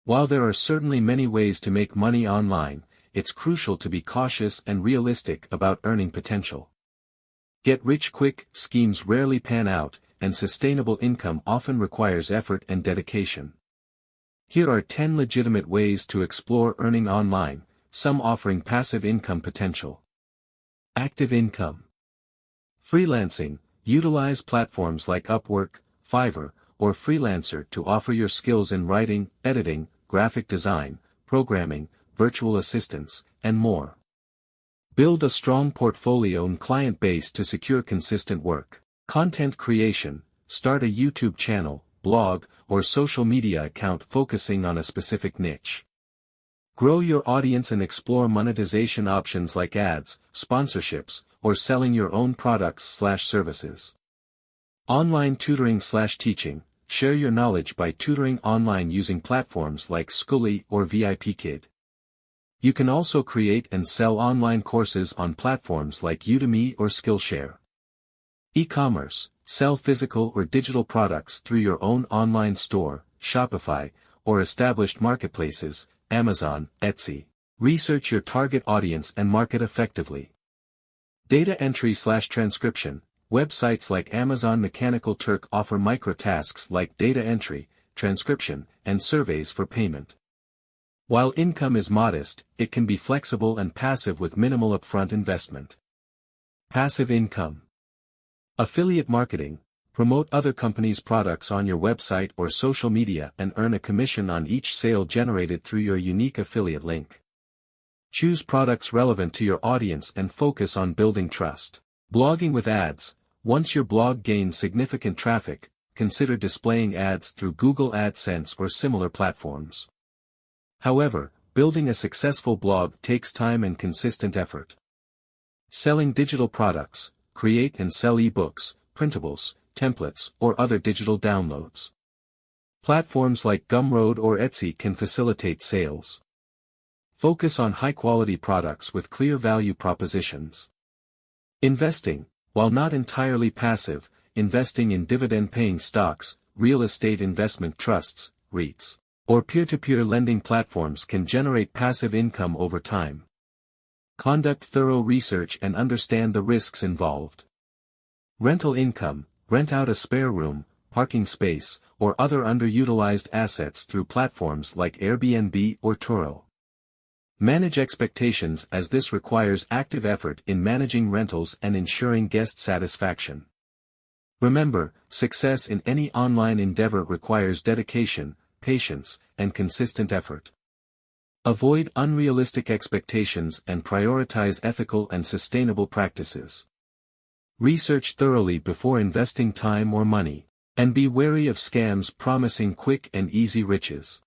While there are certainly many ways to make money online, it's crucial to be cautious and realistic about earning potential. Get-rich-quick schemes rarely pan out, and sustainable income often requires effort and dedication. Here are 10 legitimate ways to explore earning online, some offering passive income potential. Active income. Freelancing. Utilize platforms like Upwork, Fiverr, or Freelancer to offer your skills in writing, editing, graphic design, programming, virtual assistants, and more. Build a strong portfolio and client base to secure consistent work. Content creation. Start a YouTube channel, blog, or social media account focusing on a specific niche. Grow your audience and explore monetization options like ads, sponsorships, or selling your own products/services. Online tutoring/teaching. Share your knowledge by tutoring online using platforms like Schoolly or VIPKid. You can also create and sell online courses on platforms like Udemy or Skillshare. E-commerce. Sell physical or digital products through your own online store, Shopify, or established marketplaces, Amazon, Etsy. Research your target audience and market effectively. Data entry/transcription. Websites like Amazon Mechanical Turk offer micro-tasks like data entry, transcription, and surveys for payment. While income is modest, it can be flexible and passive with minimal upfront investment. Passive income. Affiliate marketing. Promote other companies' products on your website or social media and earn a commission on each sale generated through your unique affiliate link. Choose products relevant to your audience and focus on building trust. Blogging with ads. Once your blog gains significant traffic, consider displaying ads through Google AdSense or similar platforms. However, building a successful blog takes time and consistent effort. Selling digital products. Create and sell ebooks, printables, templates, or other digital downloads. Platforms like Gumroad or Etsy can facilitate sales. Focus on high-quality products with clear value propositions. Investing. While not entirely passive, investing in dividend-paying stocks, real estate investment trusts, REITs, or peer-to-peer lending platforms can generate passive income over time. Conduct thorough research and understand the risks involved. Rental income. Rent out a spare room, parking space, or other underutilized assets through platforms like Airbnb or Turo. Manage expectations as this requires active effort in managing rentals and ensuring guest satisfaction. Remember, success in any online endeavor requires dedication, patience, and consistent effort. Avoid unrealistic expectations and prioritize ethical and sustainable practices. Research thoroughly before investing time or money, and be wary of scams promising quick and easy riches.